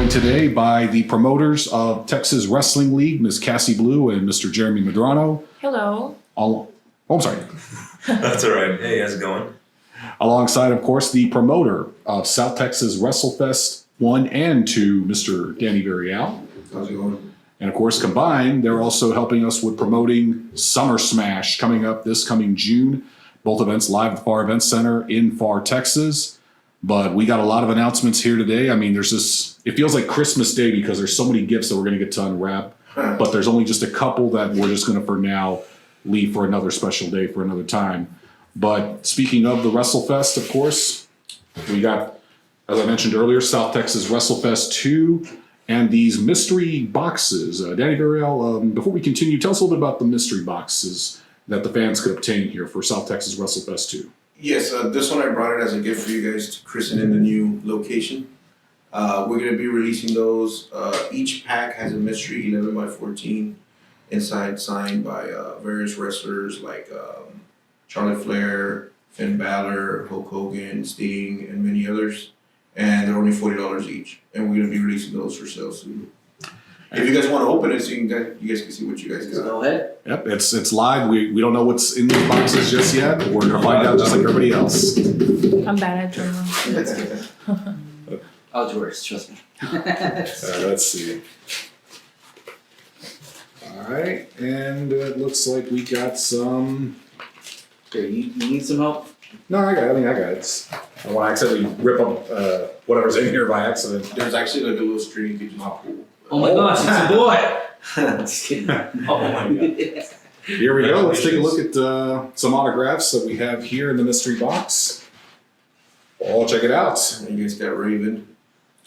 joined today by the promoters of Texas Wrestling League, Ms. Cassie Bleu and Mr. Jeremy Medrano. Hello. I'm sorry. That's all right. Hey, how's it going? Alongside, of course, the promoter of South Texas WrestleFest 1 and 2, Mr. Danny Villareal. How's it going? And of course, combined, they're also helping us with promoting Summer Smash coming up this coming June. Both events live at the FAR Event Center in FAR, Texas. But we got a lot of announcements here today. I mean, there's this, it feels like Christmas Day because there's so many gifts that we're going to get to unwrap. But there's only just a couple that we're just going to, for now, leave for another special day for another time. But speaking of the WrestleFest, of course, we got, as I mentioned earlier, South Texas WrestleFest 2 and these mystery boxes. Danny Villareal, before we continue, tell us a little bit about the mystery boxes that the fans could obtain here for South Texas WrestleFest 2. Yes, this one I brought it as a gift for you guys to christen in the new location. We're going to be releasing those. Each pack has a mystery 11 by 14 inside, signed by various wrestlers like Charlotte Flair, Finn Balor, Hulk Hogan, Sting, and many others. And they're only $40 each. And we're going to be releasing those for sale soon. If you guys want to open it so you guys can see what you guys got. Go ahead. Yep, it's live. We don't know what's in these boxes just yet. We're going to find out just like everybody else. I'm bad at drawing. Oh, it's worse, trust me. Let's see. All right, and it looks like we got some. Here, you need some help? No, I got it. It's, I want to accidentally rip up whatever's in here by accident. There's actually like a little string you can just pull. Oh my gosh, it's a boy! Just kidding. Oh my god. Here we go. Let's take a look at some autographs that we have here in the mystery box. Oh, check it out. And you guys got Raven.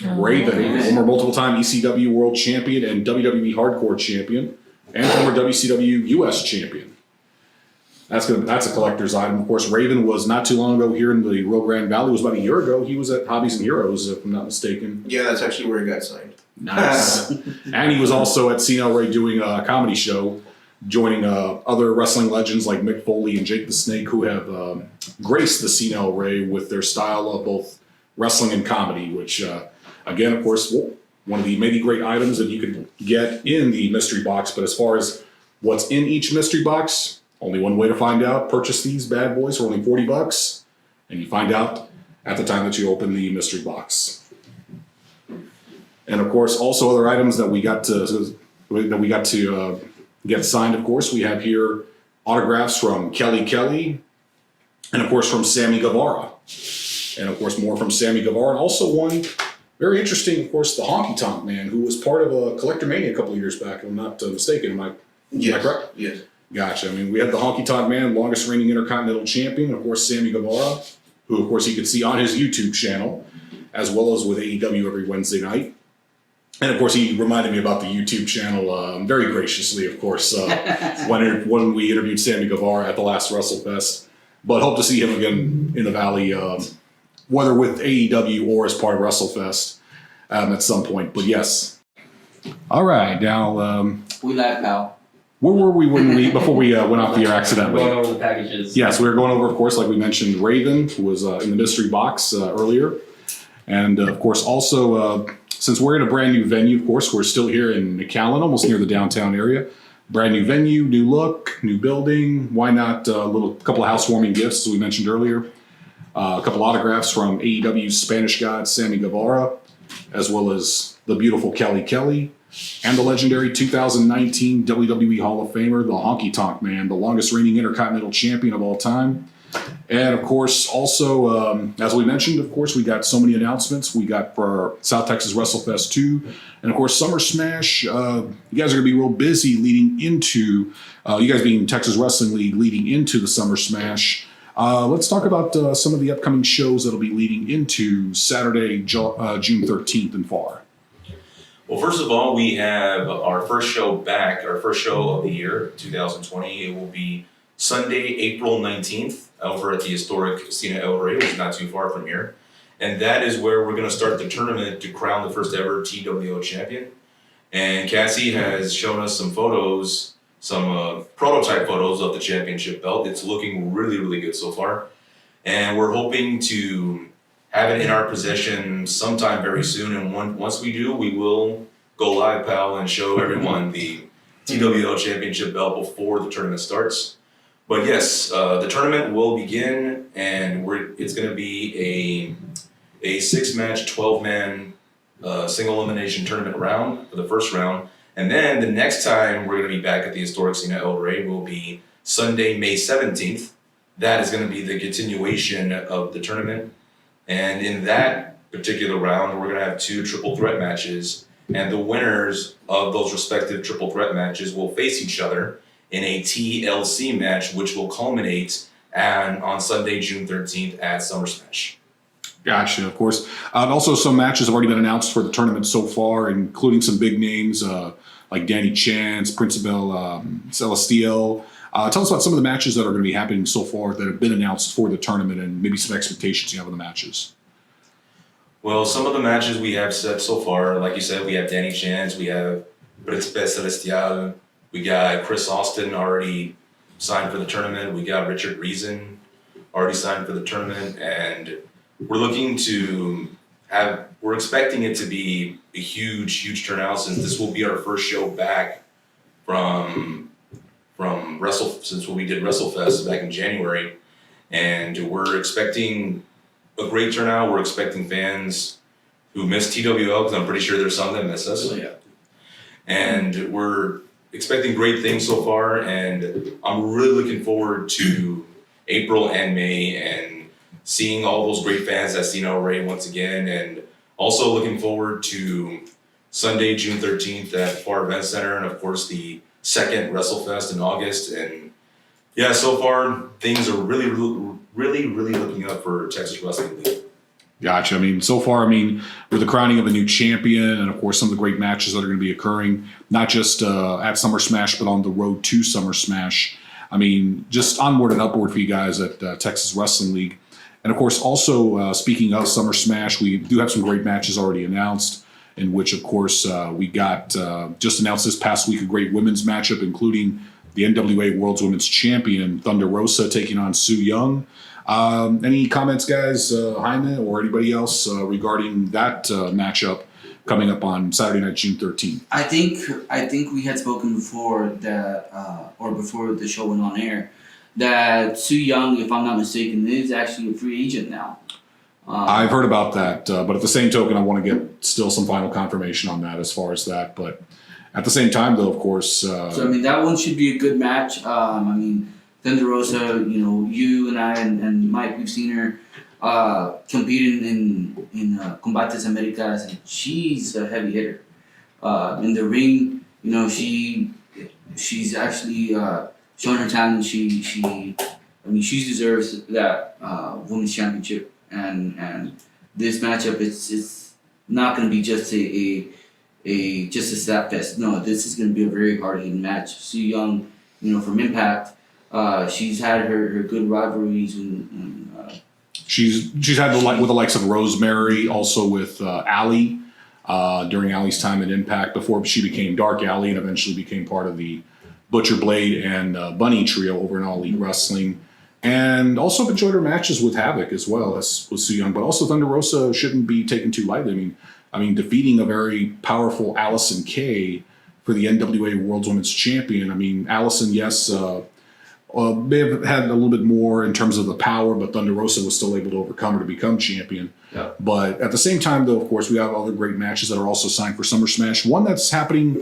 Raven, former multiple-time ECW World Champion and WWE Hardcore Champion, and former WCW US Champion. That's a collector's item. Of course, Raven was not too long ago here in the Rio Grande Valley. It was about a year ago. He was at Hobbies and Heroes, if I'm not mistaken. Yeah, that's actually where he got signed. Nice. And he was also at CNL Ray doing a comedy show, joining other wrestling legends like Mick Foley and Jake the Snake, who have graced the CNL Ray with their style of both wrestling and comedy, which, again, of course, one of the many great items that you can get in the mystery box. But as far as what's in each mystery box, only one way to find out. Purchase these bad boys for only $40, and you find out at the time that you open the mystery box. And of course, also other items that we got to get signed. Of course, we have here autographs from Kelly, and of course from Sammy Guevara, and of course more from Sammy Guevara, and also one very interesting, of course, the Honky Tonk Man, who was part of a Collector Mania a couple of years back. If I'm not mistaken. Am I correct? Yes. Gotcha. I mean, we had the Honky Tonk Man, longest reigning Intercontinental Champion, of course, Sammy Guevara, who, of course, you can see on his YouTube channel, as well as with AEW every Wednesday night. And, of course, he reminded me about the YouTube channel very graciously, of course, when we interviewed Sammy Guevara at the last WrestleFest. But hope to see him again in the Valley, whether with AEW or as part of WrestleFest at some point. But, yes. All right. Now, We laugh, pal. where were we before we went off the air accidentally? Going over the packages. Yes, we were going over, of course, like we mentioned, Raven, who was in the mystery box earlier. And, of course, also, since we're in a brand new venue, of course, we're still here in McAllen, almost near the downtown area. Brand new venue, new look, new building. Why not a couple of housewarming gifts, as we mentioned earlier. A couple autographs from AEW's Spanish God, Sammy Guevara, as well as the beautiful Kelly, and the legendary 2019 WWE Hall of Famer, the Honky Tonk Man, the longest reigning Intercontinental Champion of all time. And, of course, also, as we mentioned, of course, we got so many announcements. We got for South Texas WrestleFest 2. And, of course, Summer Smash. You guys are going to be real busy leading into, you guys being Texas Wrestling League, leading into the Summer Smash. Let's talk about some of the upcoming shows that will be leading into Saturday, June 13th in FAR. Well, first of all, we have our first show back, our first show of the year, 2020. It will be Sunday, April 19th, over at the historic Casino El Rey, which is not too far from here. And that is where we're going to start the tournament to crown the first ever TWO champion. And Cassie has shown us some photos, some prototype photos of the championship belt. It's looking really, really good so far. And we're hoping to have it in our possession sometime very soon. And once we do, we will go live, pal, and show everyone the TWL Championship belt before the tournament starts. But yes, the tournament will begin, and it's going to be a 6-match, 12-man single elimination tournament round for the first round. And then the next time we're going to be back at the historic scene at El Rey will be Sunday, May 17th. That is going to be the continuation of the tournament. And in that particular round, we're going to have 2 triple threat matches. And the winners of those respective triple threat matches will face each other in a TLC match, which will culminate on Sunday, June 13th at Summer Smash. Gotcha, of course. Also, some matches have already been announced for the tournament so far, including some big names like Danny Chance, Principal Celestial. Tell us about some of the matches that are going to be happening so far that have been announced for the tournament, and maybe some expectations you have of the matches. Well, some of the matches we have set so far, like you said, we have Danny Chance, we have Principal Celestial, we got Chris Austin already signed for the tournament, we got Richard Reason already signed for the tournament, and we're expecting it to be a huge turnout, since this will be our first show back since when we did WrestleFest back in January, and we're expecting a great turnout. We're expecting fans who miss TWL, because I'm pretty sure there's some that miss us. Oh, yeah. And we're expecting great things so far, and I'm really looking forward to April and May and seeing all those great fans at Cena Ray once again, and also looking forward to Sunday, June 13th at Far Event Center, and of course the second WrestleFest in August. And yeah, so far things are really looking up for Texas Wrestling League. Gotcha. I mean, so far, with the crowning of a new champion and, of course, some of the great matches that are going to be occurring, not just at Summer Smash, but on the road to Summer Smash. Just onward and upward for you guys at Texas Wrestling League. And, of course, also, speaking of Summer Smash, we do have some great matches already announced, in which, of course, we got just announced this past week a great women's matchup, including the NWA World's Women's Champion, Thunder Rosa, taking on Su Yung. Any comments, guys, Jaime or anybody else regarding that matchup coming up on Saturday night, June 13th? I think we had spoken before that, or before the show went on air, that Su Yung, if I'm not mistaken, is actually a free agent now. I've heard about that, but at the same token, I want to get still some final confirmation on that as far as that. But at the same time, though, of course. So that one should be a good match. Thunder Rosa, you and I and Mike, we've seen her competing in Combates Americas, and she's a heavy hitter. In the ring, she's actually shown her talent. She deserves that women's championship, and this matchup, it's not going to be just a slap fest. No, this is going to be a very hard hitting match. Su Yung, from Impact. She's had her good rivalries and she's had with the likes of Rosemary, also with Allie during Allie's time at Impact before she became Dark Allie and eventually became part of the Butcher Blade and Bunny trio over in All Elite Wrestling. And also enjoyed her matches with Havoc as well as with Su Yung. But also Thunder Rosa shouldn't be taken too lightly. Defeating a very powerful Allison Kay for the NWA World's Women's Champion. Allison, yes, may have had a little bit more in terms of the power, but Thunder Rosa was still able to overcome her to become champion. Yeah. But at the same time, though, of course, we have other great matches that are also signed for Summer Smash. One that's happening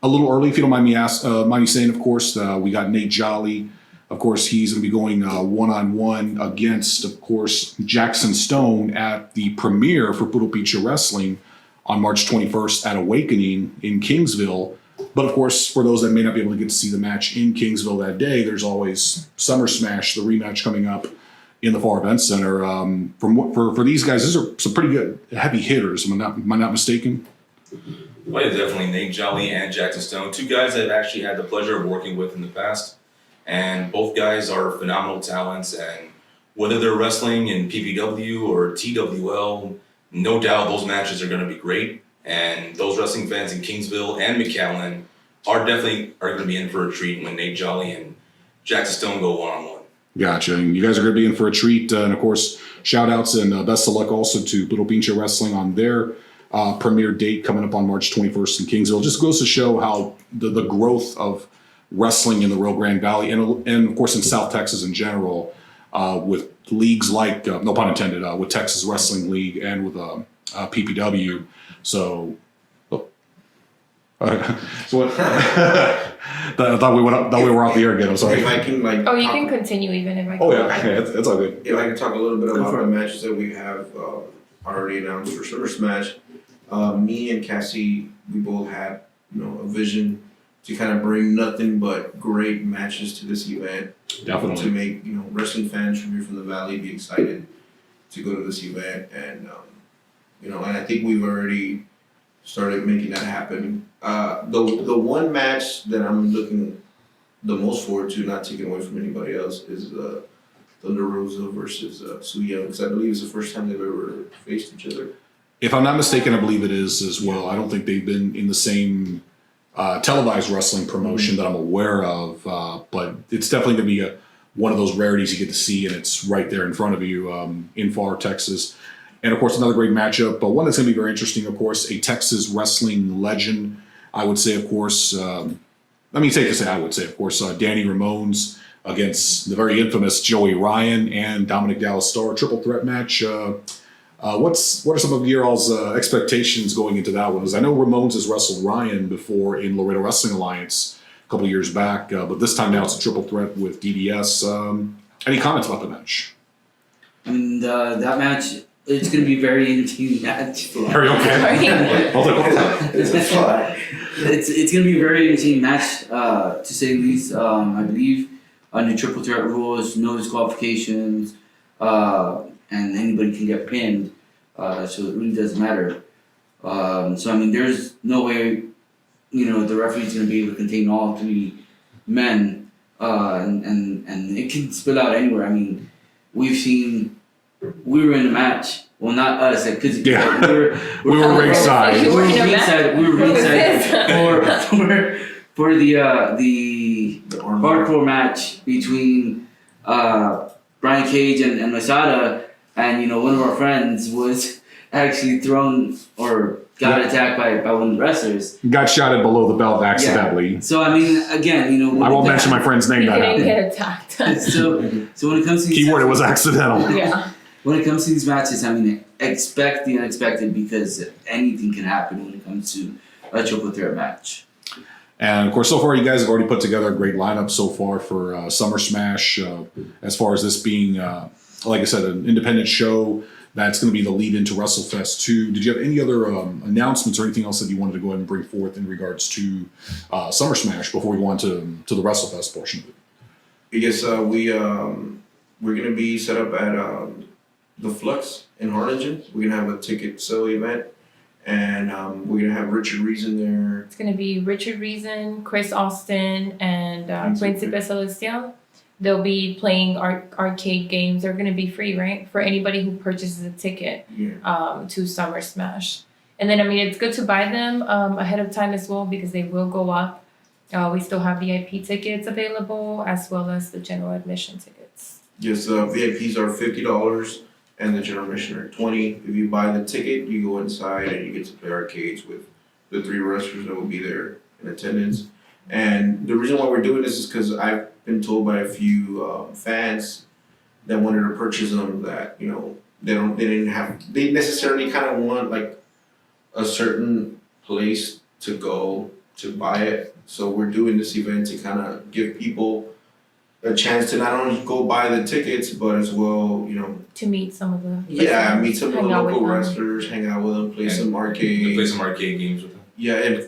a little early, if you don't mind me saying, of course, we got Nate Jolly. Of course, he's going to be going one-on-one against, of course, Jackson Stone at the premiere for Puro Picha Wrestling on March 21st at Awakening in Kingsville. But, of course, for those that may not be able to get to see the match in Kingsville that day, there's always Summer Smash, the rematch coming up in the Far Event Center. For these guys, these are some pretty good heavy hitters. Am I not mistaken? Well, yeah, definitely Nate Jolly and Jackson Stone, two guys that I've actually had the pleasure of working with in the past. And both guys are phenomenal talents. And whether they're wrestling in PPW or TWL, no doubt those matches are going to be great. And those wrestling fans in Kingsville and McAllen are going to be in for a treat when Nate Jolly and Jackson Stone go one-on-one. Gotcha. And you guys are going to be in for a treat. And, of course, shout outs and best of luck also to Little Pinche Wrestling on their premiere date coming up on March 21st in Kingsville. Just goes to show how the growth of wrestling in the Rio Grande Valley and of course in South Texas in general, with leagues like, no pun intended, with Texas Wrestling League and with PPW. So, so what? I thought we were off the air again. I'm sorry. If I can like. Oh, you can continue even if I. Oh yeah, it's all good. If I can talk a little bit about the matches that we have already announced for Summer Smash. Me and Cassie, we both had a vision to kind of bring nothing but great matches to this event. Definitely. To make wrestling fans from here from the valley be excited to go to this event, and and I think we've already started making that happen. The one match that I'm looking the most forward to, not taking away from anybody else, is Thunder Rosa versus Su Yung, because I believe it's the first time they've ever faced each other. If I'm not mistaken, I believe it is as well. I don't think they've been in the same televised wrestling promotion that I'm aware of, but it's definitely going to be one of those rarities you get to see, and it's right there in front of you in Far, Texas. And of course, another great matchup, but one that's going to be very interesting, of course, a Texas wrestling legend. I would say, of course, Danny Ramones against the very infamous Joey Ryan and Dominic Dallas Star, triple threat match. What are some of your all's expectations going into that one? Because I know Ramones has wrestled Ryan before in Laredo Wrestling Alliance a couple of years back, but this time now it's a triple threat with DDS. Any comments about the match? I mean, that match, it's going to be a very entertaining match. Are you okay? I'll take one. It's going to be a very entertaining match, to say the least. I believe under triple threat rules, no disqualifications, and anybody can get pinned, so it really doesn't matter. So I mean, there's no way, the referee's going to be able to contain all three men, and it can spill out anywhere. I mean, we were in a match. Well, not us, because we were ringside. We were ringside for the hardcore match between Brian Cage and Masada, and one of our friends was actually thrown or got attacked by one of the wrestlers. Got shot at below the belt accidentally. Yeah. So I mean, again, I won't mention my friend's name. He That didn't happened. get attacked. So when it comes to Keyword: it was accidental. Yeah. When it comes to these matches, I mean, expect the unexpected, because anything can happen when it comes to a triple threat match. And of course, so far you guys have already put together a great lineup so far for Summer Smash. As far as this being, like I said, an independent show that's going to be the lead into WrestleFest 2. Did you have any other announcements or anything else that you wanted to go ahead and bring forth in regards to Summer Smash before we go on to the WrestleFest portion of it? Yes, we're going to be set up at the Flux in Harlingen. We're going to have a ticket sale event, and we're going to have Richard Reason there. It's going to be Richard Reason, Chris Austin, and Príncipe Celestial. They'll be playing arcade games. They're going to be free, right? For anybody who purchases a ticket to Summer Smash. And then, I mean, it's good to buy them ahead of time as well, because they will go up. We still have VIP tickets available, as well as the general admission tickets. Yes, VIPs are $50 and the general admission are $20. If you buy the ticket, you go inside and you get to play arcades with the three wrestlers that will be there in attendance. And the reason why we're doing this is because I've been told by a few fans that wanted to purchase them that they necessarily kind of want like a certain place to go to buy it. So we're doing this event to kind of give people a chance to not only go buy the tickets, but as well, To meet some of the meet some of the hang out with local them. wrestlers, hang out with them, play some Play arcade. some arcade games with them. Yeah, and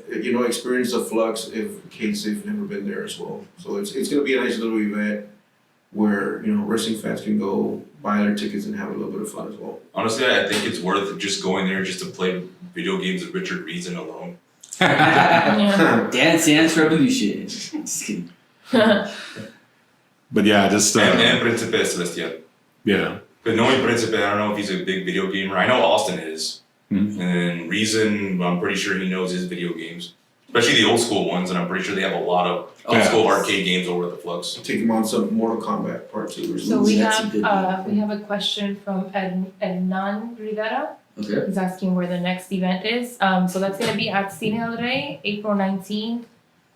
experience the Flux if in case they've never been there as well. So it's gonna be a nice little event where wrestling fans can go buy their tickets and have a little bit of fun as well. Honestly, I think it's worth just going there just to play video games with Richard Reason alone. Yeah. Dance Dance Revolution. Just kidding. But yeah, just And Príncipe Celestial. yeah. But knowing Príncipe, I don't know if he's a big video gamer. I know Austin is. Mhm. And Reason, I'm pretty sure he knows his video games. especially the old school ones, and I'm pretty sure they have a lot of old Yeah. school arcade games over at the Flux. Take him on some Mortal Kombat Part 2 or So something. we That's a have good we have a question from Hernan Rivera. Okay. He's asking where the next event is. So that's gonna be at Cine El Rey, April 19th.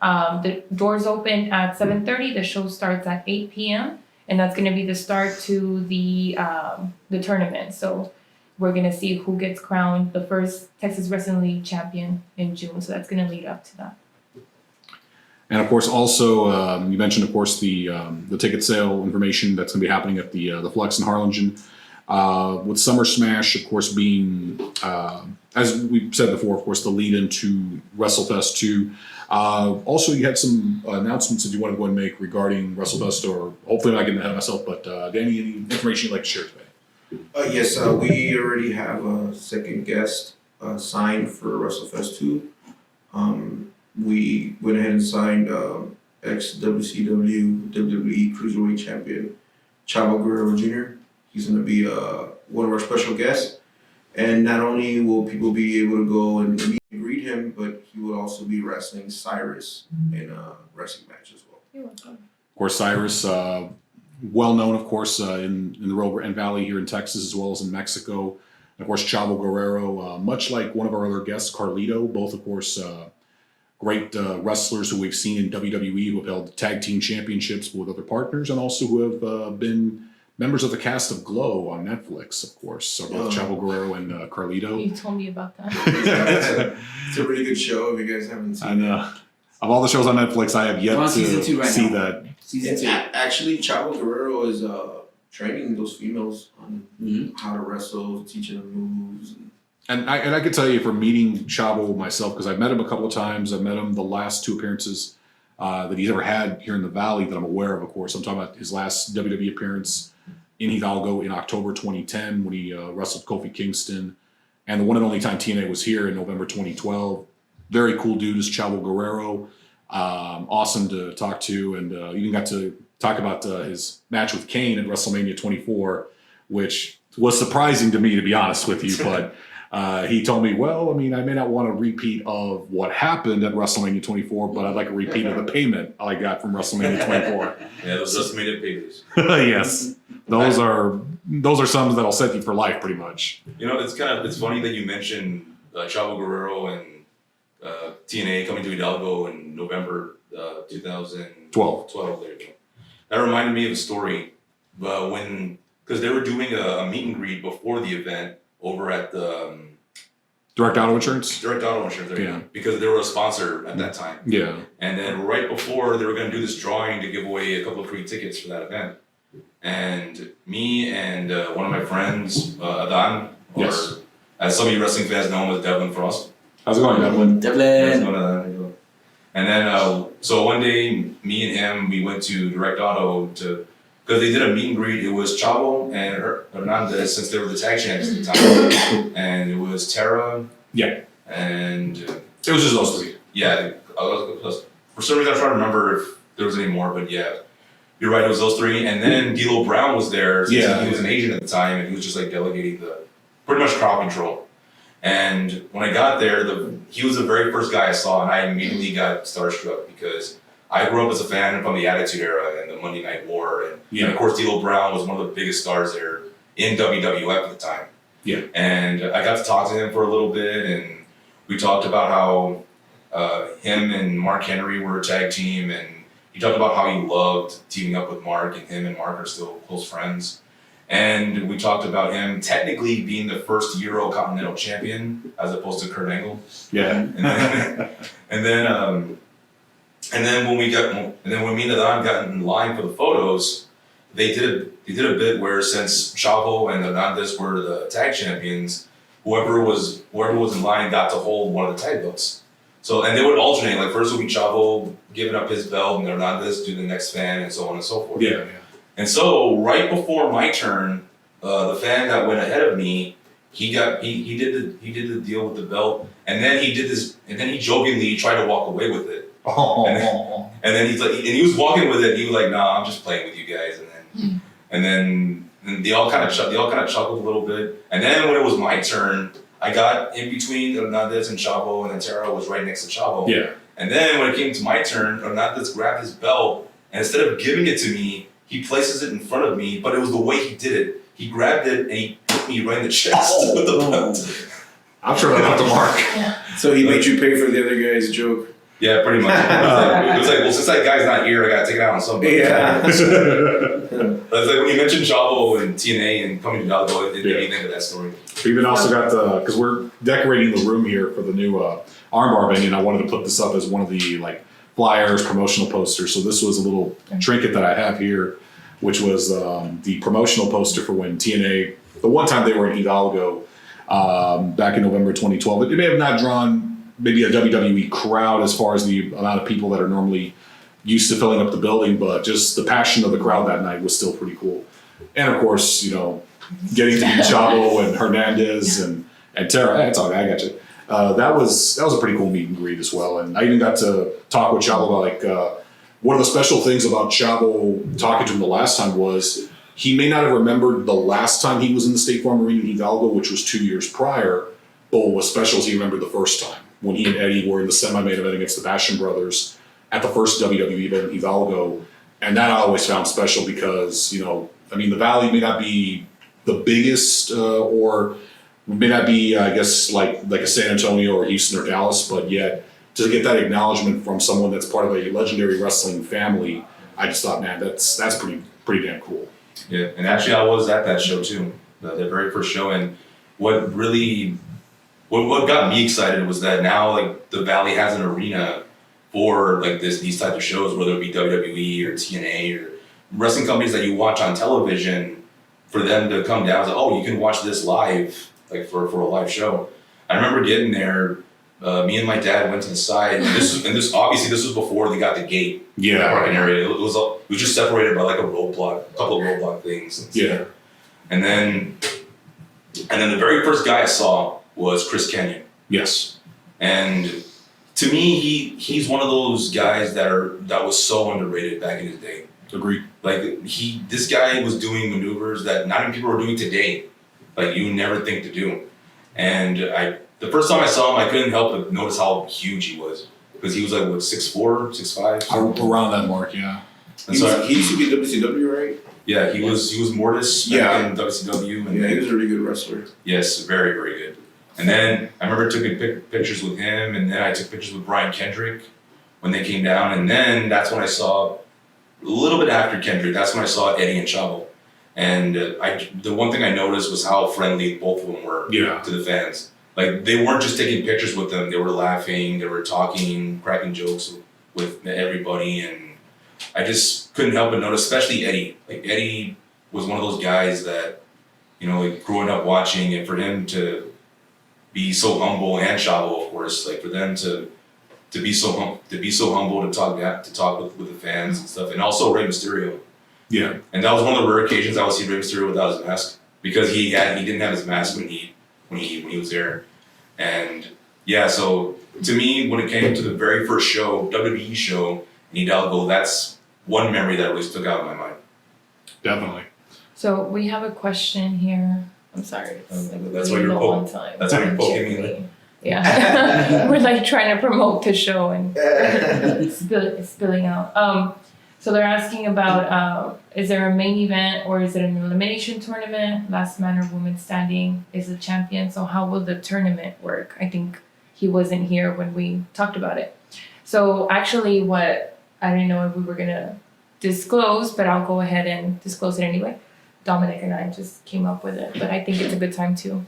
The doors open at 7:30. The show starts at 8 p.m. and that's gonna be the start to the tournament. So we're gonna see who gets crowned the first Texas Wrestling League champion in June. So that's gonna lead up to that. And of course, also you mentioned, of course, the ticket sale information that's going to be happening at the Flux in Harlingen. With Summer Smash, of course, being as we've said before, of course, the lead into WrestleFest 2. Also, you had some announcements that you want to go and make regarding WrestleFest, or hopefully I'm not getting ahead of myself, but Danny, any information you'd like to share today? Yes, we already have a second guest signed for WrestleFest 2. We went ahead and signed ex-WCW WWE Cruiserweight Champion Chavo Guerrero Jr. He's going to be one of our special guests. And not only will people be able to go and meet and greet him, but he will also be wrestling Cyrus in a wrestling match as well. You're welcome. Of course, Cyrus, well known, of course, in the Rio Grande Valley here in Texas, as well as in Mexico. And of course, Chavo Guerrero, much like one of our other guests, Carlito, both, of course, great wrestlers who we've seen in WWE who have held tag team championships with other partners, and also who have been members of the cast of Glow on Netflix, of course. So both Chavo Guerrero and Carlito. You told me about that. It's a really good show if you guys haven't seen And of all the shows on Netflix, I have yet We're on to season 2 right see now. that. Season it. 2. Actually, Chavo Guerrero is training those females on Mhm. how to wrestle, teaching them moves. And I could tell you from meeting Chavo myself, because I've met him a couple of times. I've met him the last 2 appearances that he's ever had here in the Valley that I'm aware of course. I'm talking about his last WWE appearance in Hidalgo in October 2010 when he wrestled Kofi Kingston. And the one and only time TNA was here in November 2012. Very cool dude is Chavo Guerrero. Awesome to talk to. And even got to talk about his match with Kane at WrestleMania 24, which was surprising to me, to be honest with you. But he told me, well, I mean, I may not want a repeat of what happened at WrestleMania 24, but I'd like a repeat of the payment I got from WrestleMania 24. Yeah, those estimated pay-per-views. Yes, those are sums that'll set you for life, pretty much. You know, it's funny that you mentioned Chavo Guerrero and TNA coming to Hidalgo in November 2012. There you go. That reminded me of a story because they were doing a meet and greet before the event over at the Direct Auto Insurance. Direct Auto Insurance, there you Yeah. go, because they were a sponsor at that time. Yeah. And then right before they were going to do this drawing to give away a couple of free tickets for that event. And me and one of my friends, Adan, or Yes. as some of you wrestling fans know him as Devlin Frost. How's it going, Devlin? Devlin. And then, so one day, me and him, we went to Direct Auto because they did a meet and greet. It was Chavo and Hernandez, since they were the tag champs at the time. And it was Tara. Yeah. And It was just those 3. yeah, for some reason I'm trying to remember if there was any more, but yeah. You're right, it was those 3. And then D'Lo Brown was there, since he was an agent at the time, and he was just like delegating pretty much crowd control. And when I got there, he was the very first guy I saw, and I immediately got starstruck because I grew up as a fan from the Attitude Era and the Monday Night War, and of course D'Lo Brown was one of the biggest stars there in WWF at the time. Yeah. And I got to talk to him for a little bit, and we talked about how him and Mark Henry were a tag team, and he talked about how he loved teaming up with Mark, and him and Mark are still close friends. And we talked about him technically being the first Euro Continental Champion as opposed to Kurt Angle. Yeah. And then when me and Adan got in line for the photos, they did a bit where since Chavo and Hernandez were the tag champions, whoever was in line got to hold one of the tag belts. So, and they would alternate, like first would be Chavo giving up his belt and Hernandez do the next fan and so on and so forth. Yeah. And so right before my turn, the fan that went ahead of me, he did the deal with the belt, and then he jokingly tried to walk away with it. Oh. And then he was walking with it. And he was like, "Nah, I'm just playing with you guys." And then they all kind of chuckled a little bit. And then when it was my turn, I got in between Hernandez and Chavo, and then Tara was right next to Chavo. Yeah. And then when it came to my turn, Hernández grabbed his belt, and instead of giving it to me, he places it in front of me, but it was the way he did it. He grabbed it and he hit me right in the chest with the belt. I'm sure that left a mark. So he made you pay for the other guy's joke. Yeah, pretty much. It was like, well, since that guy's not here, I gotta take it out on somebody. Yeah. It's like when you mentioned Chavo and TNA and coming to Hidalgo, it made me think of that story. We even also got because we're decorating the room here for the new ARMBAR venue, and I wanted to put this up as one of the like flyers, promotional posters. So this was a little trinket that I have here, which was the promotional poster for when TNA, the one time they were in Hidalgo back in November 2012. It may have not drawn maybe a WWE crowd as far as the amount of people that are normally used to filling up the building, but just the passion of the crowd that night was still pretty cool. And of course, you know, getting to meet Chavo and Hernandez and Tara, hey, it's all right, I got you. That was a pretty cool meet and greet as well. And I even got to talk with Chavo about like one of the special things about Chavo talking to him the last time was he may not have remembered the last time he was in the State Farm Arena in Hidalgo, which was 2 years prior, but what was special is he remembered the first time when he and Eddie were in the semi-main event against the Bastion Brothers at the first WWE event in Hidalgo. And that I always found special because, you know, I mean, the Valley may not be the biggest or may not be, I guess, like a San Antonio or Houston or Dallas, but yet to get that acknowledgement from someone that's part of a legendary wrestling family, I just thought, man, that's pretty damn cool. Yeah, and actually I was at that show too, the very first show, and what got me excited was that now like the Valley has an arena for like these types of shows, whether it be WWE or TNA or wrestling companies that you watch on television, for them to come down and say, oh, you can watch this live, like for a live show. I remember getting there, me and my dad went to the side, and this obviously this was before they got the gate. Yeah. Parking area. It was just separated by like a couple of roadblock things. Yeah. And then the very first guy I saw was Chris Kenyon. Yes. And to me, he's one of those guys that was so underrated back in his day. Agreed. Like this guy was doing maneuvers that not many people are doing today. Like you never think to do. And the first time I saw him, I couldn't help but notice how huge he was. Because he was like, what, 6'4", 6'5"? Around that mark, yeah. And so He used to be WCW, right? yeah, he was Mortis back in WCW. And Yeah, he was a really good wrestler. yes, very, very good. And then I remember taking pictures with him, and then I took pictures with Brian Kendrick when they came down. And then that's when I saw, a little bit after Kendrick, that's when I saw Eddie and Chavo. And the one thing I noticed was how friendly both of them were to the fans. Like, they weren't just taking pictures with them, they were laughing, they were talking, cracking jokes with everybody, and I just couldn't help but notice, especially Eddie. Like, Eddie was one of those guys that, you know, like, growing up watching, and for him to be so humble, and Chavo, of course, like, for them to be so humble, to talk with the fans and stuff, and also Rey Mysterio. Yeah. And that was one of the rare occasions I would see Rey Mysterio without his mask, because he didn't have his mask when he was there. And yeah, so to me, when it came to the very first show, WWE show in Hidalgo, that's one memory that really stuck out in my mind. Definitely. So we have a question here. I'm sorry. It's like That's really why you're low on time. that's why you're poking me. Yeah. We're like trying to promote the show and spilling out. So they're asking about, is there a main event or is it an elimination tournament? Last man or woman standing is the champion. So how will the tournament work? I think he wasn't here when we talked about it. So actually I didn't know if we were gonna disclose, but I'll go ahead and disclose it anyway. Dominic and I just came up with it, but I think it's a good time to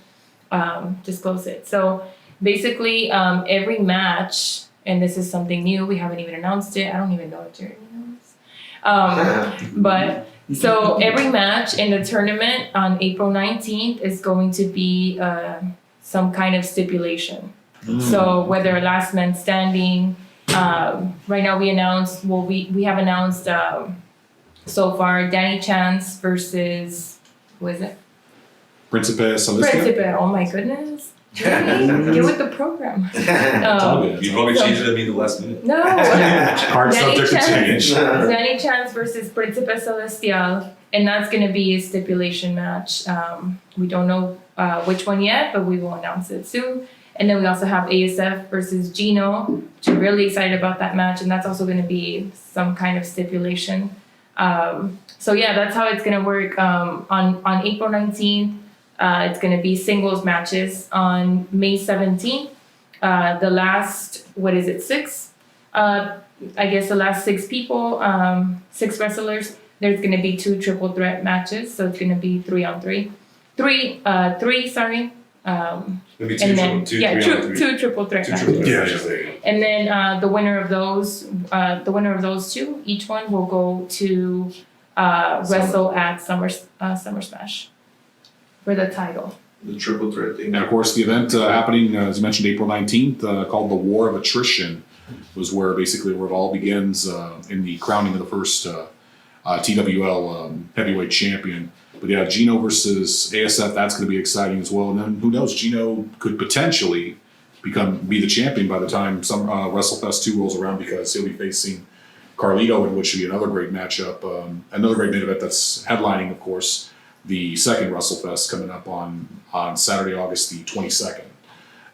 disclose it. So basically, every match, and this is something new, we haven't even announced it. I don't even know if Jeremy knows. But so every match in the tournament on April 19th is going to be some kind of stipulation. So whether last man standing, right now we have announced so far Danny Chance versus, who is it? Principe Celestia? Principe, oh my goodness. Jeremy, get with the program. You probably changed it to me the last minute. No. Hard subject to change. Danny Chance versus Principe Celestial, and that's going to be a stipulation match. We don't know which one yet, but we will announce it soon. And then we also have ASF versus Gino, which I'm really excited about that match, and that's also going to be some kind of stipulation. So yeah, that's how it's going to work. On April 19th, it's going to be singles matches. On May 17th, the last, six? I guess the last six people, six wrestlers, there's going to be 2 triple threat matches. So it's going to be 3-on-3. Three, sorry. Maybe And then, two triple threat Two matches. triple Yeah, threats. And then the winner of those 2, each one will go to wrestle at Summer Smash for the title. The triple threat thing. And of course, the event happening, as you mentioned, April 19th, called the War of Attrition, was where basically where it all begins in the crowning of the first TWL heavyweight champion. But yeah, Gino versus ASF, that's going to be exciting as well. And then who knows, Gino could potentially be the champion by the time some WrestleFest 2 rolls around, because he'll be facing Carlito, in which should be another great matchup, another great main event that's headlining, of course, the second WrestleFest coming up on Saturday, August the 22nd.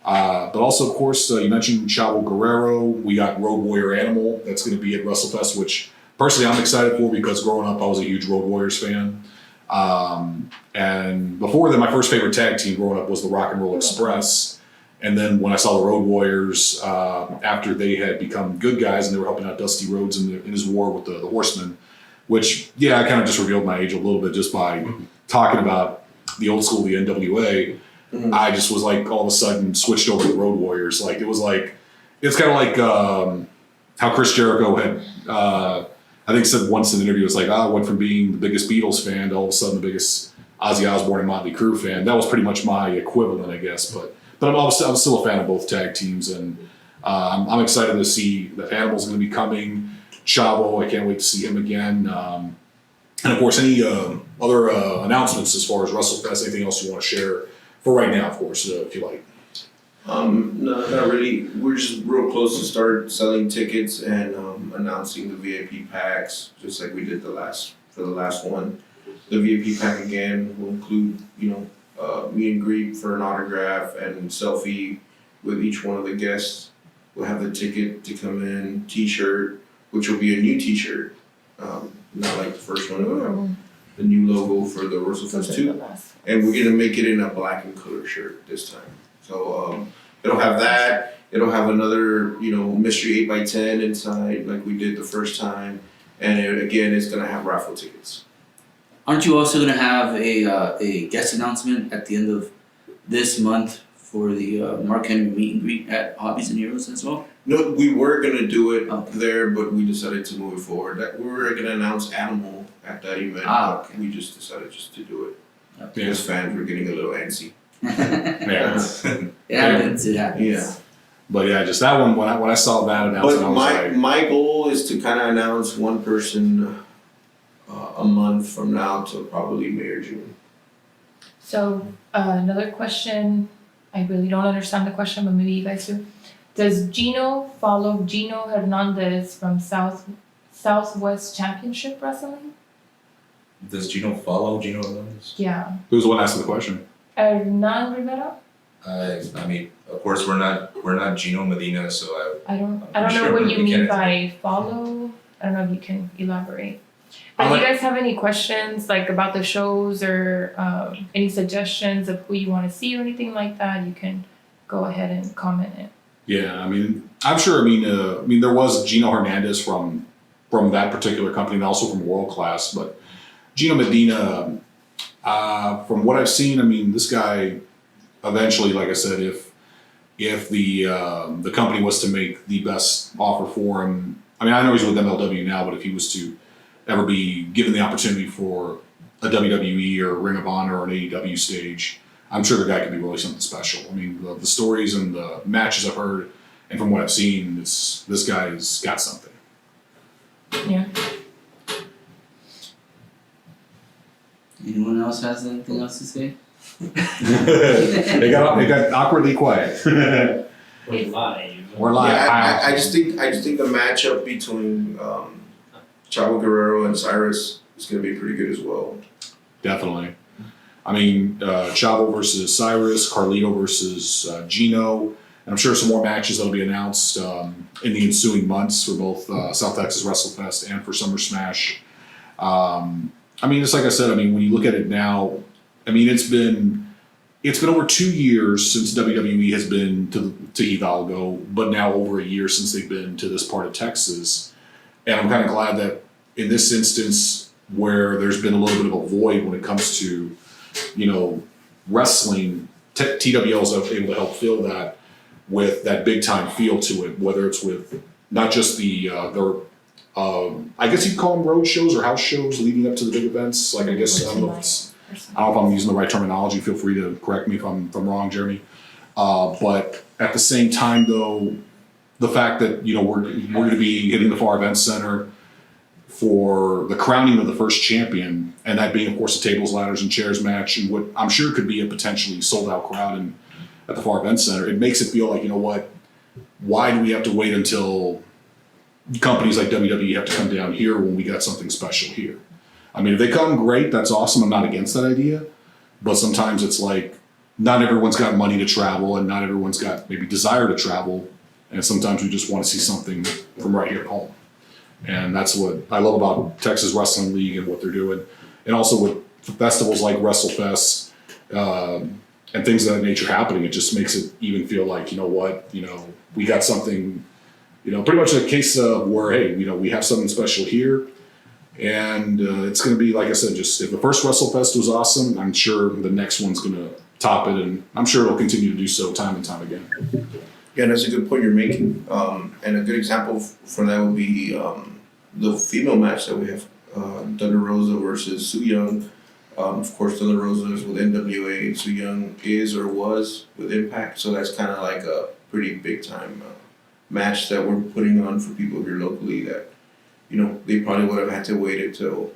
But also, of course, you mentioned Chavo Guerrero. We got Road Warrior Animal that's going to be at WrestleFest, which personally I'm excited for, because growing up I was a huge Road Warriors fan. And before that, my first favorite tag team growing up was the Rock and Roll Express. And then when I saw the Road Warriors, after they had become good guys and they were helping out Dusty Rhodes in his war with the Horsemen, which, yeah, I kind of just revealed my age a little bit just by talking about the old school, the NWA. I just was like, all of a sudden switched over to the Road Warriors. Like, it was like, it's kind of like how Chris Jericho had, I think said once in an interview, it's like, I went from being the biggest Beatles fan to all of a sudden the biggest Ozzy Osbourne and Motley Crue fan. That was pretty much my equivalent, I guess. But I'm still a fan of both tag teams, and I'm excited to see that Animal's going to be coming. Chavo, I can't wait to see him again. And of course, any other announcements as far as WrestleFest, anything else you want to share for right now, of course, if you like. No, not really. We're just real close to start selling tickets and announcing the VIP packs, just like we did for the last one. The VIP pack again will include, meet and greet for an autograph and selfie with each one of the guests. We'll have the ticket to come in, T-shirt, which will be a new T-shirt, not like the first one. We'll have the new logo for the WrestleFest 2, and we're gonna make it in a black and color shirt this time. So it'll have that. It'll have another, mystery 8x10 inside, like we did the first time, and it's gonna have raffle tickets. Aren't you also going to have a guest announcement at the end of this month for the Mark Henry meet and greet at Hobbies and Heroes as well? No, we were gonna do it there, but we decided to move it forward. That we were gonna announce Animal at that event, but we just decided to do it. Because fans were getting a little antsy. Yeah. It happens. Yeah. But yeah, just that one, when I saw that announcement, I But was like, my goal is to kind of announce one person a month from now to probably May or June. So another question, I really don't understand the question, but maybe you guys do. Does Gino follow Gino Hernandez from Southwest Championship Wrestling? Does Gino follow Gino Hernandez? Yeah. who's the one asking the question? Hernan Rivera? I mean, of course, we're not Gino Medina, so I don't I'm know sure what we you mean can- by follow. I don't know if you can elaborate. But do you guys have any questions like about the shows or any suggestions of who you want to see or anything like that? You can go ahead and comment it. Yeah, I mean, I'm sure. I mean, there was Gino Hernandez from that particular company, and also from World Class. But Gino Medina, from what I've seen, I mean, this guy eventually, like I said, if the company was to make the best offer for him, I mean, I know he's with MLW now, but if he was to ever be given the opportunity for a WWE or Ring of Honor or an AEW stage, I'm sure the guy could be really something special. I mean, the stories and the matches I've heard, and from what I've seen, this guy's got something. Yeah. Anyone else has anything else to say? They got awkwardly quiet. We're live. We're live. Yeah, I just think the matchup between Chavo Guerrero and Cyrus is gonna be pretty good as well. Definitely. I mean, Chavo versus Cyrus, Carlito versus Gino, and I'm sure some more matches that'll be announced in the ensuing months for both South Texas WrestleFest and for Summer Smash. I mean, just like I said, I mean, when you look at it now, I mean, it's been over 2 years since WWE has been to Hidalgo, but now over a year since they've been to this part of Texas. And I'm kind of glad that in this instance, where there's been a little bit of a void when it comes to, wrestling, TWL is able to help fill that with that big time feel to it, whether it's with not just I guess you'd call them road shows or house shows leading up to the big events. Like, I guess, I don't know if I'm using the right terminology. Feel free to correct me if I'm wrong, Jeremy. But at the same time, though, the fact that, we're going to be hitting the FAR Event Center for the crowning of the first champion, and that being, of course, the tables, ladders, and chairs match, and what I'm sure could be a potentially sold-out crowd at the FAR Event Center, it makes it feel like, why do we have to wait until companies like WWE have to come down here when we got something special here? I mean, if they come, great, that's awesome. I'm not against that idea. But sometimes it's like, not everyone's got money to travel, and not everyone's got maybe desire to travel. And sometimes we just want to see something from right here at home. And that's what I love about Texas Wrestling League and what they're doing. And also with festivals like WrestleFest and things of that nature happening, it just makes it even feel like, we got something, pretty much a case of where, hey, we have something special here. And it's going to be, like I said, just if the first WrestleFest was awesome, I'm sure the next one's going to top it. And I'm sure it'll continue to do so time and time again. Yeah, that's a good point you're making. And a good example for that would be the female match that we have, Thunder Rosa versus Su Yung. Of course, Thunder Rosa is with NWA, and Su Yung is or was with Impact. So that's kind of like a pretty big time match that we're putting on for people here locally that, they probably would have had to wait until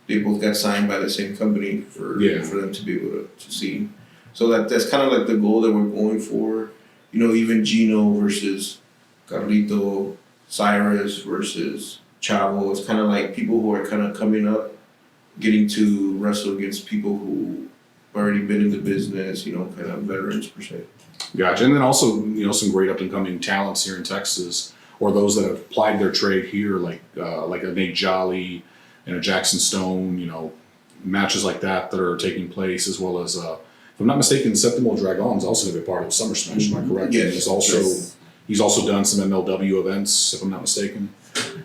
they both got signed by the same company for them to be able to see. So that's kind of like the goal that we're going for. Even Gino versus Carlito, Cyrus versus Chavo. It's kind of like people who are kind of coming up, getting to wrestle against people who already been in the business, kind of veterans per se. Gotcha. And then also, some great up and coming talents here in Texas, or those that have applied their trade here, like a Nate Jolly and a Jackson Stone, matches like that are taking place, as well as, if I'm not mistaken, Septimo Dragon's also going to be part of Summer Smash, am I correct? Yes. He's also done some MLW events, if I'm not mistaken.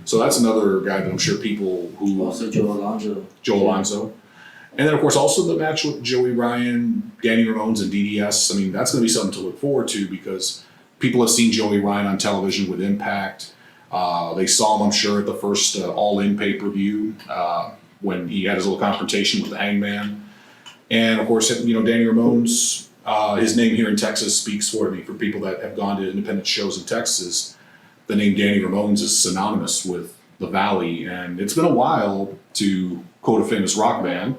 So that's another guy that I'm sure people who... Also Joe Alonzo. And then, of course, also the match with Joey Ryan, Danny Ramones, and DDS. I mean, that's going to be something to look forward to because people have seen Joey Ryan on television with Impact. They saw him, I'm sure, at the first All-In pay-per-view when he had his little confrontation with the Hangman. And, of course, Danny Ramones, his name here in Texas speaks for me. For people that have gone to independent shows in Texas, the name Danny Ramones is synonymous with the Valley. And it's been a while, to quote a famous rock band,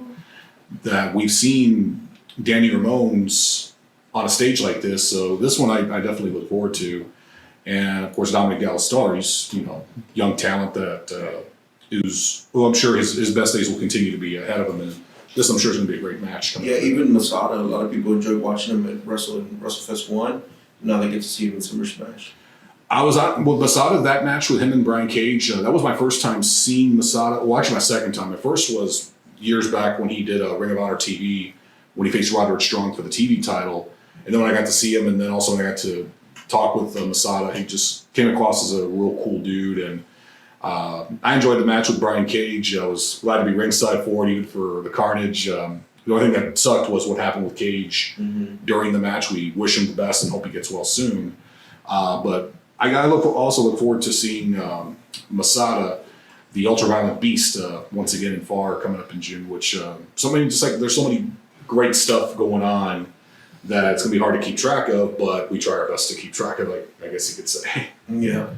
that we've seen Danny Ramones on a stage like this. So this one I definitely look forward to. And, of course, Dominic D'Alastari's, young talent that who I'm sure his best days will continue to be ahead of him. And this, I'm sure, is going to be a great match. Yeah, even Masada, a lot of people enjoyed watching him at WrestleFest 1. Now they get to see him in Summer Smash. I was at Masada, that match with him and Brian Cage. That was my first time seeing Masada. Well, actually, my second time. My first was years back when he did Ring of Honor TV, when he faced Roderick Strong for the TV title. And then when I got to see him, and then also when I got to talk with Masada, he just came across as a real cool dude. And I enjoyed the match with Brian Cage. I was glad to be ringside for it, even for the carnage. The only thing that sucked was what happened with Cage during the match. We wish him the best and hope he gets well soon. But I also look forward to seeing Masada, the ultraviolet beast, once again in FAR coming up in June. Which there's so many great stuff going on that it's gonna be hard to keep track of, but we try our best to keep track of it, I guess you could say. Yeah.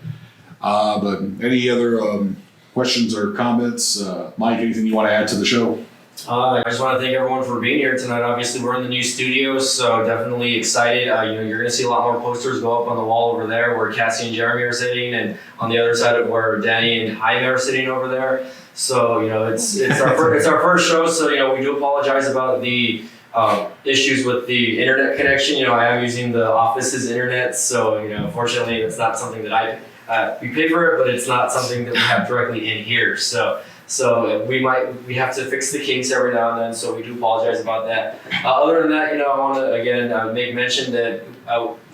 But any other questions or comments? Mike, anything you want to add to the show? I just want to thank everyone for being here tonight. Obviously, we're in the new studios, so definitely excited. You're going to see a lot more posters go up on the wall over there where Cassie and Jeremy are sitting, and on the other side of where Danny and Jaime are sitting over there. So it's our first show. So we do apologize about the issues with the internet connection. You know, I am using the office's internet, so you know, fortunately, it's not something that we pay for it, but it's not something that we have directly in here. So we have to fix the kinks every now and then. So we do apologize about that. Other than that, you know, I want to again make mention that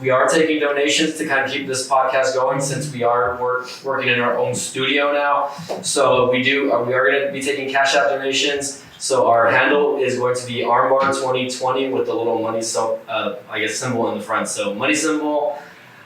we are taking donations to kind of keep this podcast going, since we are working in our own studio now. So we are going to be taking Cash App donations. So our handle is going to be ARMBAR 2020 with the little money symbol in the front. So money symbol,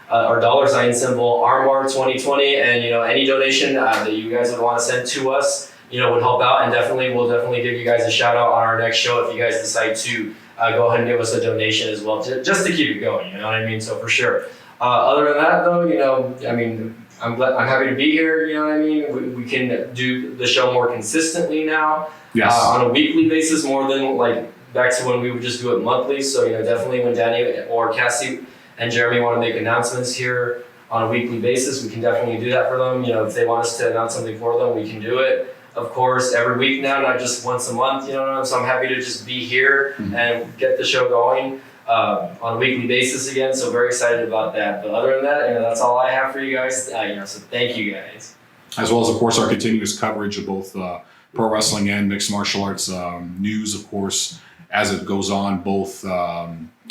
our $sign symbol, ARMBAR 2020, and you know, any donation that you guys would want to send to us, you know, would help out, and we'll definitely give you guys a shout out on our next show if you guys decide to go ahead and give us a donation as well, just to keep it going. You know what I mean? So for sure. Other than that, though, you know, I mean, I'm happy to be here. You know what I mean? We can do the show more consistently now. Yes. On a weekly basis, more than like back to when we would just do it monthly. So, you know, definitely when Danny or Cassie and Jeremy want to make announcements here on a weekly basis, we can definitely do that for them. You know, if they want us to announce something for them, we can do it. Of course, every week now, not just once a month, you know, so I'm happy to just be here and get the show going on a weekly basis again. So very excited about that. But other than that, you know, that's all I have for you guys. You know, so thank you guys. As well as, of course, our continuous coverage of both pro wrestling and mixed martial arts news, of course, as it goes on, both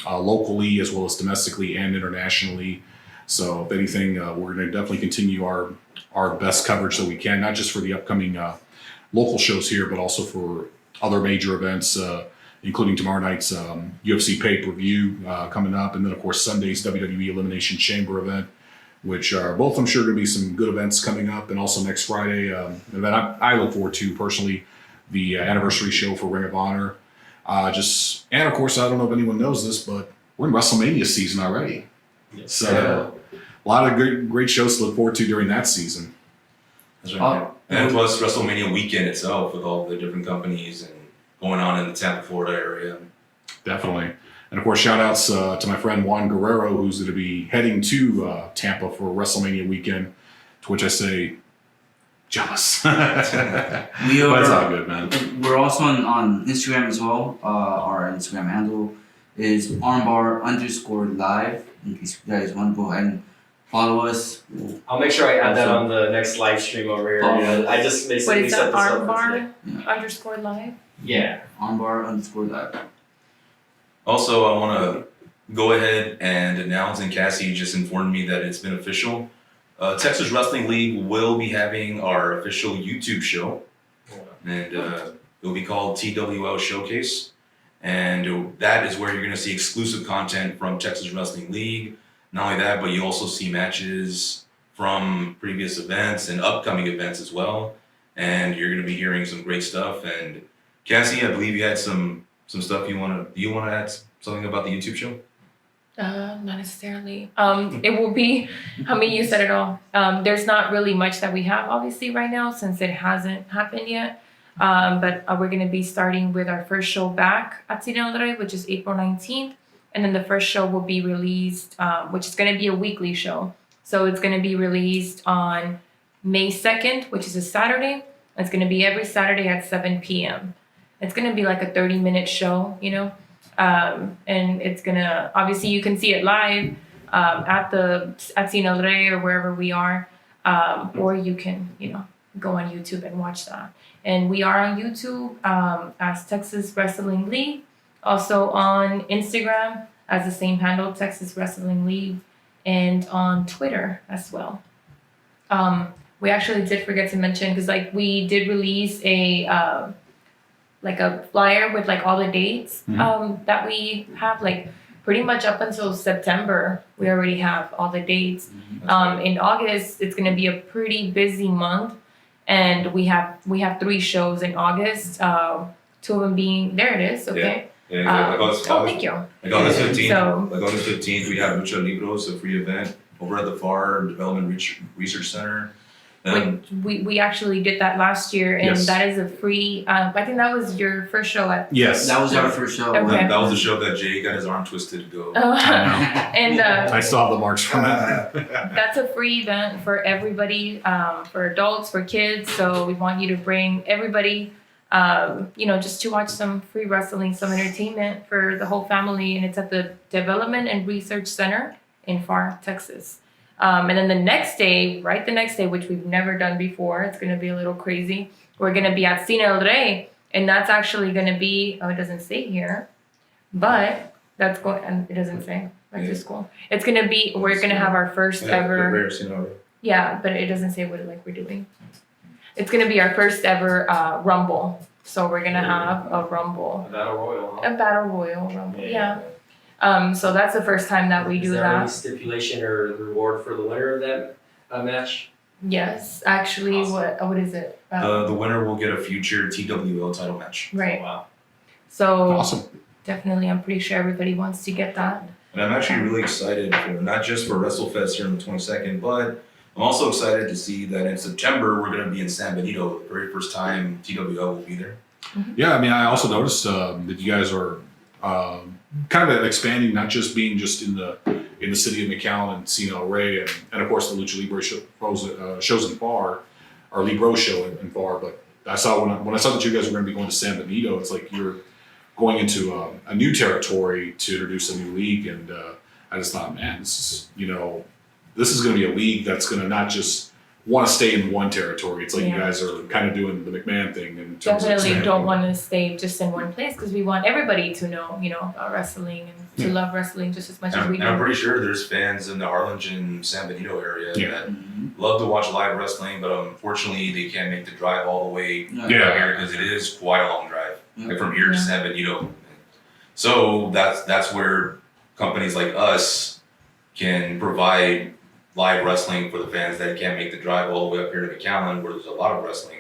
locally as well as domestically and internationally. So if anything, we're going to definitely continue our best coverage that we can, not just for the upcoming local shows here, but also for other major events, including tomorrow night's UFC pay-per-view coming up, and then, of course, Sunday's WWE Elimination Chamber event, which are both, I'm sure, going to be some good events coming up, and also next Friday, an event I look forward to personally, the anniversary show for Ring of Honor. And of course, I don't know if anyone knows this, but we're in WrestleMania season already. Yes. So a lot of great shows to look forward to during that season. That's right. And plus WrestleMania weekend itself with all the different companies and going on in the Tampa, Florida area. Definitely. And of course, shout outs to my friend Juan Guerrero, who's going to be heading to Tampa for WrestleMania weekend, to which I say, jealous. But it's all good, man. We're also on Instagram as well. Our Instagram handle is ARMBAR_live. In case you guys want to go ahead and follow us. I'll make sure I add that on the next live stream over here. Oh. Yeah, I just What basically is set that? this up for today. ARMBAR_live? Yeah. ARMBAR_live. Also, I want to go ahead and announce, and Cassie just informed me that it's been official. Texas Wrestling League will be having our official YouTube show, and it will be called TWL Showcase. And that is where you're going to see exclusive content from Texas Wrestling League. Not only that, but you also see matches from previous events and upcoming events as well. And you're going to be hearing some great stuff. And Cassie, I believe you had some stuff you want to add something about the YouTube show? Not necessarily. It will be, I mean, you said it all. There's not really much that we have, obviously, right now, since it hasn't happened yet. But we're going to be starting with our first show back at Cine del Rey, which is April 19th. And then the first show will be released, which is going to be a weekly show. So it's going to be released on May 2nd, which is a Saturday. It's going to be every Saturday at 7 p.m. It's going to be like a 30-minute show, you know. And it's going to, obviously you can see it live at Cine del Rey or wherever we are. Or you can, you know, go on YouTube and watch that. And we are on YouTube as Texas Wrestling League. Also on Instagram as the same handle, Texas Wrestling League. And on Twitter as well. We actually did forget to mention, because like we did release a flyer with like all the dates that we have, like pretty much up until September. We already have all the dates. In August, it's going to be a pretty busy month. And we have 3 shows in August. 2 of them being, there it is, okay. Yeah, thank you. Like August 15th, So- like August 15th, we have Lucha Libros, a free event over at the FAR Development Research Center. We actually did that last year, and Yes. that is a free. I think that was your first show at. Yes. That was our first show. Okay. That was the show that Jay got his arm twisted to go. And I still have the marks from it. that's a free event for everybody, for adults, for kids. So we want you to bring everybody. just to watch some free wrestling, some entertainment for the whole family. And it's at the Development and Research Center in Pharr, Texas. And then the next day, which we've never done before, it's going to be a little crazy. We're going to be at Cine El Rey, and that's actually going to be, it doesn't say here, but that's going, and it doesn't say, that's just cool. It's going to be, we're going to have our first ever, yeah, but it doesn't say what we're doing. It's going to be our first ever Rumble. So we're going to have a Rumble. A battle royal. Huh? A battle royal Rumble, yeah. So that's the first time that we do Is there that. any stipulation or reward for the winner of that match? Yes, actually, Awesome. what is it? The winner will get a future TWL title match. Right. Wow. So Awesome. definitely, I'm pretty sure everybody wants to get that. And I'm actually really excited for not just for WrestleFest here on the 22nd, but I'm also excited to see that in September we're going to be in San Benito. The very first time TWL will be there. Yeah, I mean, I also noticed that you guys are kind of expanding, not just being just in the city of McAllen and Cine El Rey, and of course the Lucha Libre shows in Pharr, or Libro show in Pharr. But I saw when I saw that you guys were going to be going to San Benito, it's like you're going into a new territory to introduce a new league, and I just thought, man, this is going to be a league that's going to not just want to stay in one territory. It's like you guys are kind of doing the McMahon thing in terms of Definitely expanding. don't want to stay just in one place because we want everybody to know, about wrestling and to love wrestling just as much as we And I'm do. pretty sure there's fans in the Harlingen, San Benito area Yeah. that love to watch live wrestling, but unfortunately they can't make the drive all the way Yeah. here because it is quite a long drive, like from here to Yeah. San Benito. So that's where companies like us can provide live wrestling for the fans that can't make the drive all the way up here to McAllen, where there's a lot of wrestling.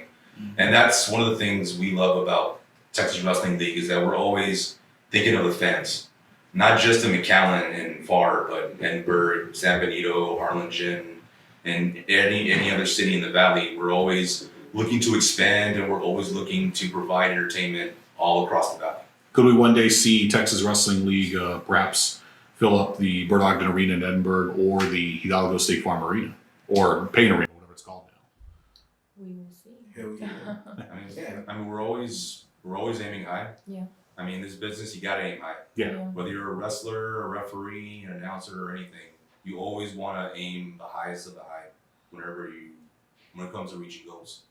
And that's one of the things we love about Texas Wrestling League is that we're always thinking of the fans, not just in McAllen and Pharr, but Edinburgh, San Benito, Harlingen, and any other city in the valley. We're always looking to expand, and we're always looking to provide entertainment all across the valley. Could we one day see Texas Wrestling League perhaps fill up the Bert Ogden Arena in Edinburgh or the Hidalgo State Farm Arena or Payne Arena, whatever it's called now? We will see. Hell yeah. I mean, we're always aiming high. Yeah. I mean, this business, you gotta aim high. Yeah. Whether you're a wrestler, a referee, an announcer, or anything, you always want to aim the highest of the high when it comes to reaching goals.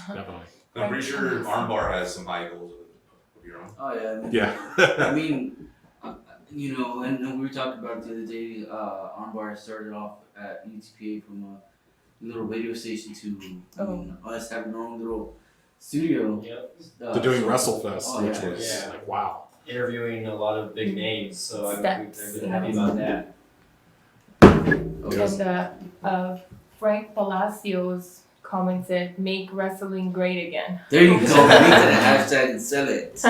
Definitely. I'm pretty sure ARMBAR has some high goals of your own. Oh yeah. Yeah. I mean, and we were talking about it the other day. ARMBAR started off at UTPA from a little radio station to us having our own little studio. Yep. To doing WrestleFest, Oh, which yeah. was Yeah. like, wow. Interviewing a lot of big names, so I'm Steps, happy about that. Okay. And Frank Palacios commented, "Make wrestling great again." There you go. Make that a hashtag and sell it.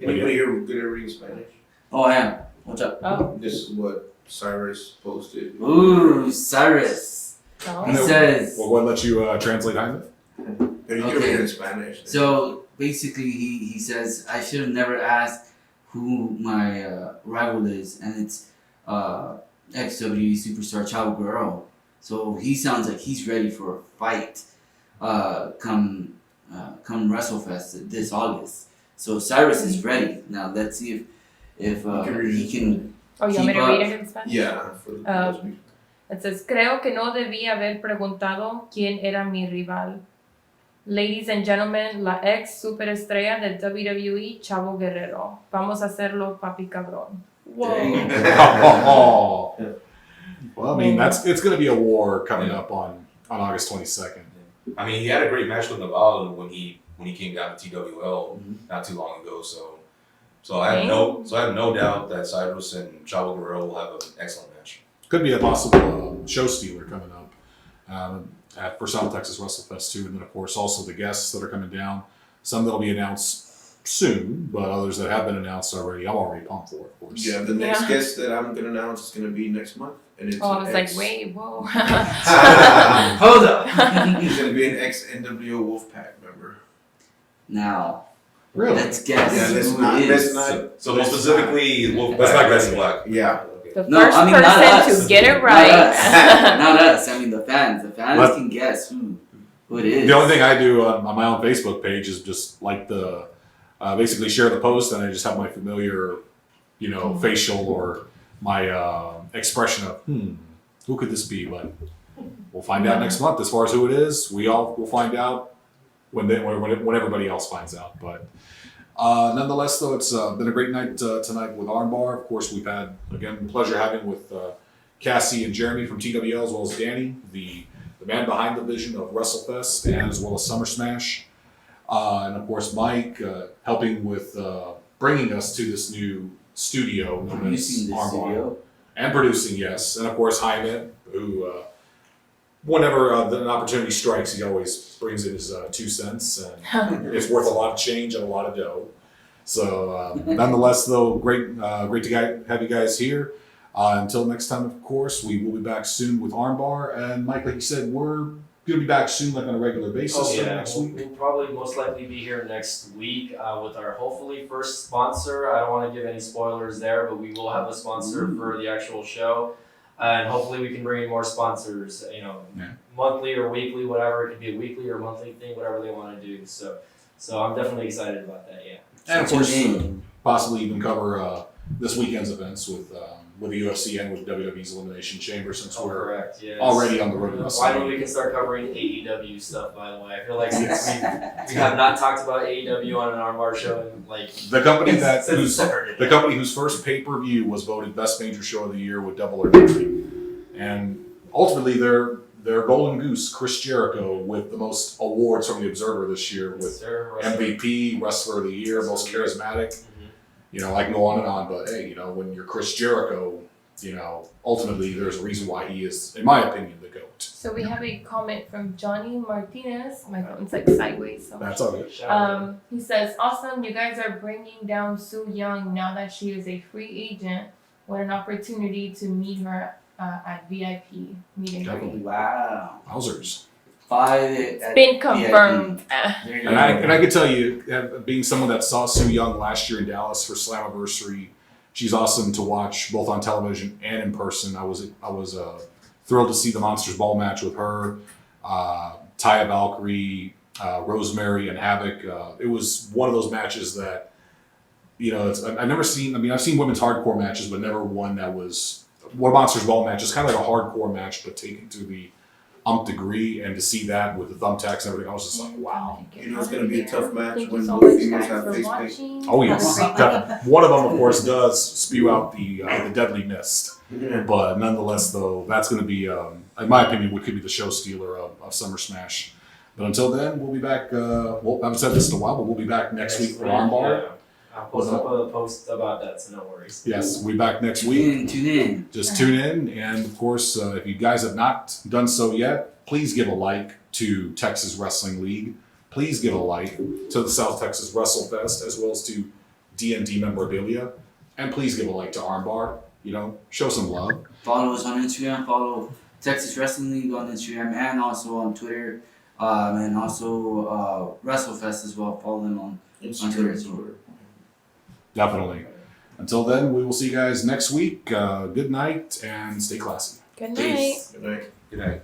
Anybody here good at reading Spanish? Oh yeah. What's up? Oh, This is what Cyrus posted. Ooh, Cyrus. no. He says. Well, what let you translate behind it? But you can Okay. read it in Spanish. So basically, he says I should have never asked who my rival is, and it's XWE superstar Chavo Guerrero. So he sounds like he's ready for a fight come WrestleFest this August. So Cyrus is ready. Now let's see if he can. Oh, you want me to keep read up. it in Spanish? Yeah. For the It says, creo que no debí haber preguntado quién era mi rival. Ladies and gentlemen, la ex superestrella del WWE, Chavo Guerrero. Vamos a hacerlo, papi cabrón. Oh. Well, I mean, it's going to be a war coming up on August 22nd. I mean, he had a great match with Naval when he came down to TWL not too long ago. So I have no doubt that Cyrus and Chavo Guerrero will have an excellent match. Could be a possible show stealer coming up for South Texas WrestleFest too, and then of course also the guests that are coming down. Some that'll be announced soon, but others that have been announced already. I'm already pumped for it, of course. Yeah, the next Yeah. guest that I'm gonna announce is gonna be next month, and it's Oh, I an was ex- like, wait, whoa. Hold up. He's gonna be an ex NWO Wolfpack member. Now Really? let's guess Yeah, let's who not. it Let's is. not. So more specifically, Let's not Red guess. and Black. Yeah. The No, first I mean, not person us. to get it Not right. us. Not us. I mean the fans. The fans Let- can guess who It is. The only thing I do on my own Facebook page is just like the basically share the post, and I just have my familiar, facial or my expression of who could this be? But we'll find out next month. As far as who it is, we all will find out when everybody else finds out. But nonetheless, though, it's been a great night tonight with ARMBAR. Of course, we've had again the pleasure having with Cassie and Jeremy from TWL, as well as Danny, the man behind the vision of WrestleFest, and as well as Summer Smash. And of course, Mike helping with bringing us to this new studio known as Producing the ARMBAR. studio. And producing, yes. And of course, Jaime, who, whenever an opportunity strikes, he always brings in his 2 cents. And it's worth a lot of change and a lot of dough. So, nonetheless, though, great to have you guys here. Until next time, of course, we will be back soon with ARMBAR. And Mike, like you said, we're going to be back soon, like on a regular basis next week. We'll probably most likely be here next week with our hopefully first sponsor. I don't want to give any spoilers there, but we will have a sponsor for the actual show. And hopefully we can bring in more sponsors, monthly or weekly, whatever. It could be a weekly or monthly thing, whatever they want to do. So I'm definitely excited about that, yeah. And of course, possibly even cover this weekend's events with the UFC and with WWE's Elimination Chamber, since we're correct, yes. already on the road to WrestleMania. Finally, we can start covering AEW stuff, by the way. I feel like since we have not talked about AEW on an ARMBAR show in the company whose first pay-per-view was voted best major show of the year with Double or Nothing, and ultimately their golden goose, Chris Jericho, with the most awards from the Observer this year with MVP, Wrestler of the Year, most charismatic. I can go on and on, but hey, when you're Chris Jericho, ultimately there's a reason why he is, in my opinion, the GOAT. So we have a comment from Johnny Martinez. My phone's like sideways. So. That's all good. He says, awesome, you guys are bringing down Su Young now that she is a free agent. What an opportunity to meet her at VIP meeting. Wow. Wowzers. It's been confirmed. And I could tell you, being someone that saw Su Young last year in Dallas for Slammiversary, she's awesome to watch both on television and in person. I was thrilled to see the Monsters Ball match with her, Taya Valkyrie, Rosemary, and Havoc. It was one of those matches that, I've never seen. I've seen women's hardcore matches, but never one that was one Monsters Ball match. It's kind of like a hardcore match, but taken to the degree, and to see that with the thumbtacks and everything, I was just like, wow. It's going to be a tough match Thank when you so both much, females guys, have for face watching. Oh yes, one of them, of course, does spew out the deadly mist. paint. But nonetheless, though, that's going to be, in my opinion, what could be the show stealer of Summer Smash. But until then, we'll be back. I haven't said this in a while, but we'll be back next week for ARMBAR. Yeah. I'll post up a post about that, so no worries. Yes, we'll be back next week. Tune in. Just tune in, and of course, if you guys have not done so yet, please give a like to Texas Wrestling League. Please give a like to the South Texas WrestleFest, as well as to D&D memorabilia. And please give a like to ARMBAR. Show some love. Follow us on Instagram. Follow Texas Wrestling League on Instagram and also on Twitter. And also WrestleFest as well. Follow them on Twitter as well. Definitely. Until then, we will see you guys next week. Good night and stay classy. Good night. Peace. Good night. Good night.